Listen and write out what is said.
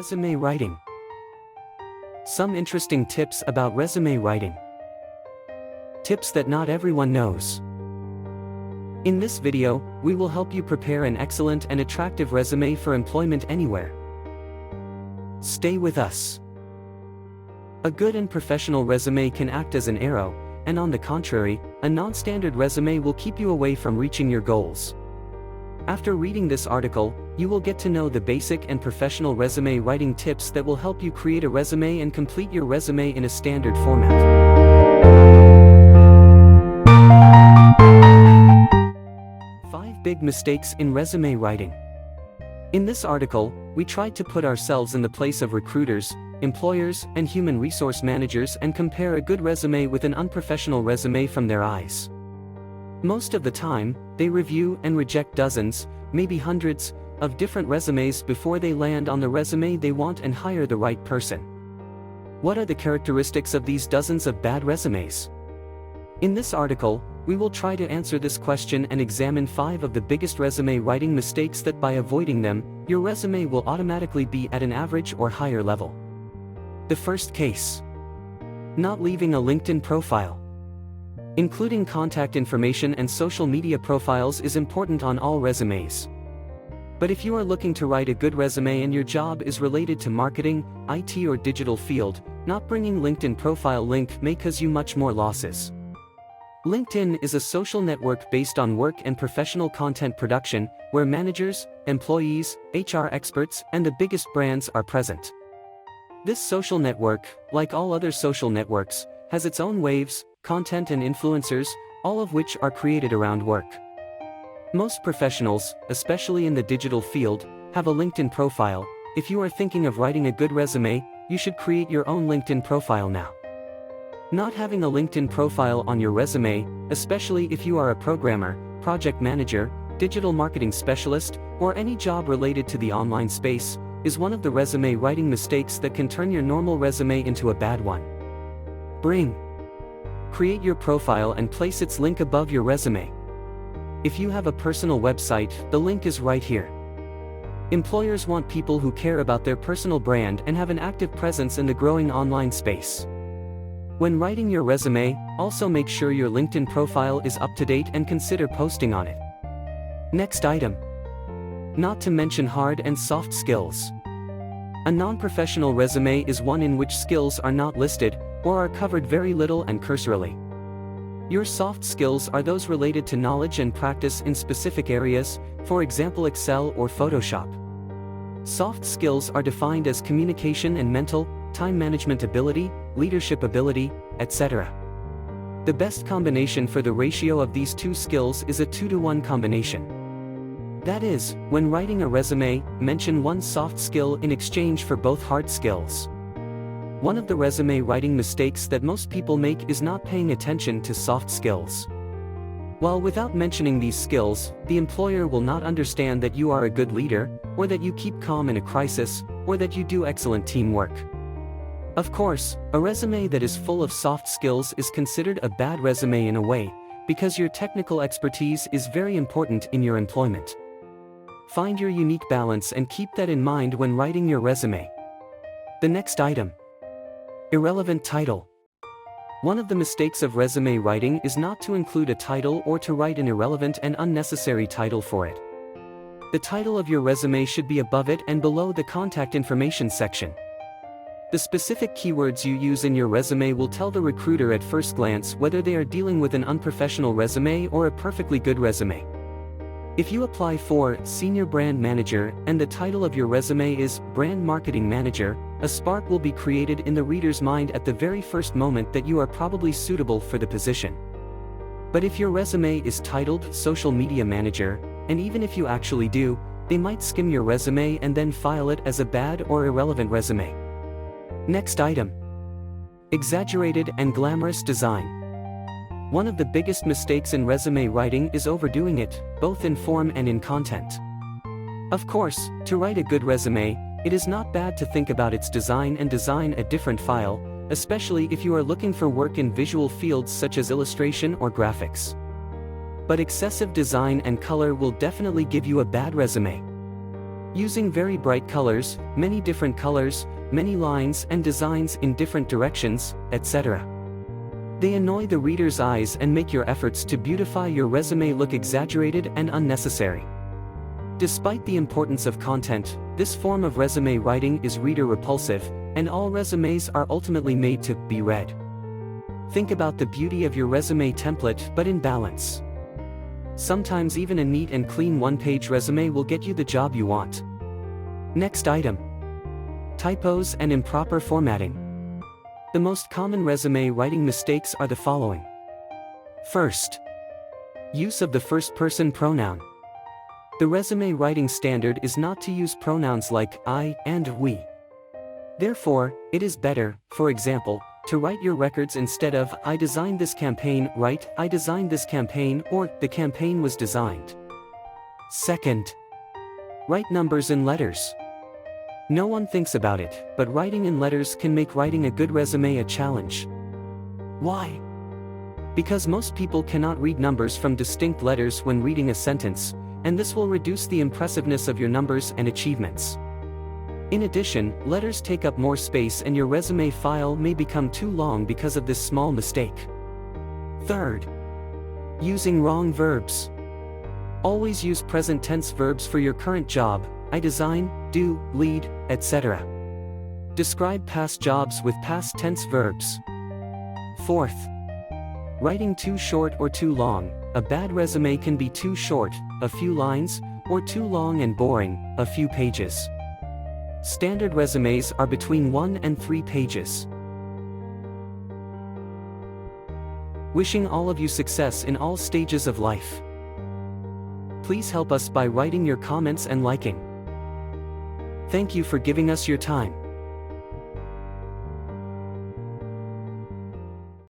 Resume writing. Some interesting tips about resume writing. Tips that not everyone knows. In this video, we will help you prepare an excellent and attractive resume for employment anywhere. Stay with us. A good and professional resume can act as an arrow, and on the contrary, a non-standard resume will keep you away from reaching your goals. After reading this article, you will get to know the basic and professional resume writing tips that will help you create a resume and complete your resume in a standard format. 5 big mistakes in resume writing. In this article, we tried to put ourselves in the place of recruiters, employers, and human resource managers and compare a good resume with an unprofessional resume from their eyes. Most of the time, they review and reject dozens, maybe hundreds, of different resumes before they land on the resume they want and hire the right person. What are the characteristics of these dozens of bad resumes? In this article, we will try to answer this question and examine 5 of the biggest resume writing mistakes that by avoiding them, your resume will automatically be at an average or higher level. The first case. Not leaving a LinkedIn profile. Including contact information and social media profiles is important on all resumes. But if you are looking to write a good resume and your job is related to marketing, IT or digital field, not bringing LinkedIn profile link may cause you much more losses. LinkedIn is a social network based on work and professional content production, where managers, employees, HR experts, and the biggest brands are present. This social network, like all other social networks, has its own waves, content and influencers, all of which are created around work. Most professionals, especially in the digital field, have a LinkedIn profile. If you are thinking of writing a good resume, you should create your own LinkedIn profile now. Not having a LinkedIn profile on your resume, especially if you are a programmer, project manager, digital marketing specialist, or any job related to the online space, is one of the resume writing mistakes that can turn your normal resume into a bad one. Create your profile and place its link above your resume. If you have a personal website, the link is right here. Employers want people who care about their personal brand and have an active presence in the growing online space. When writing your resume, also make sure your LinkedIn profile is up to date and consider posting on it. Next item. Not to mention hard and soft skills. A non-professional resume is one in which skills are not listed, or are covered very little and cursorily. Your soft skills are those related to knowledge and practice in specific areas, for example Excel or Photoshop. Soft skills are defined as communication and mental, time management ability, leadership ability, etc. The best combination for the ratio of these two skills is a 2-to-1 combination. That is, when writing a resume, mention one soft skill in exchange for both hard skills. One of the resume writing mistakes that most people make is not paying attention to soft skills. While without mentioning these skills, the employer will not understand that you are a good leader, or that you keep calm in a crisis, or that you do excellent teamwork. Of course, a resume that is full of soft skills is considered a bad resume in a way, because your technical expertise is very important in your employment. Find your unique balance and keep that in mind when writing your resume. The next item. Irrelevant title. One of the mistakes of resume writing is not to include a title or to write an irrelevant and unnecessary title for it. The title of your resume should be above it and below the contact information section. The specific keywords you use in your resume will tell the recruiter at first glance whether they are dealing with an unprofessional resume or a perfectly good resume. If you apply for Senior Brand Manager and the title of your resume is Brand Marketing Manager, a spark will be created in the reader's mind at the very first moment that you are probably suitable for the position. But if your resume is titled Social Media Manager, and even if you actually do, they might skim your resume and then file it as a bad or irrelevant resume. Next item. Exaggerated and glamorous design. One of the biggest mistakes in resume writing is overdoing it, both in form and in content. Of course, to write a good resume, it is not bad to think about its design and design a different file, especially if you are looking for work in visual fields such as illustration or graphics. But excessive design and color will definitely give you a bad resume. Using very bright colors, many different colors, many lines and designs in different directions, etc. They annoy the reader's eyes and make your efforts to beautify your resume look exaggerated and unnecessary. Despite the importance of content, this form of resume writing is reader repulsive, and all resumes are ultimately made to be read. Think about the beauty of your resume template but in balance. Sometimes even a neat and clean one-page resume will get you the job you want. Next item. Typos and improper formatting. The most common resume writing mistakes are the following. First, use of the first-person pronoun. The resume writing standard is not to use pronouns like I and we. Therefore, it is better, for example, to write your records instead of I designed this campaign, write I designed this campaign or the campaign was designed. Second, write numbers in letters. No one thinks about it, but writing in letters can make writing a good resume a challenge. Why? Because most people cannot read numbers from distinct letters when reading a sentence, and this will reduce the impressiveness of your numbers and achievements. In addition, letters take up more space and your resume file may become too long because of this small mistake. Third, using wrong verbs. Always use present tense verbs for your current job, I design, do, lead, etc. Describe past jobs with past tense verbs. Fourth, writing too short or too long. A bad resume can be too short, a few lines, or too long and boring, a few pages. Standard resumes are between 1 and 3 pages. Wishing all of you success in all stages of life. Please help us by writing your comments and liking. Thank you for giving us your time.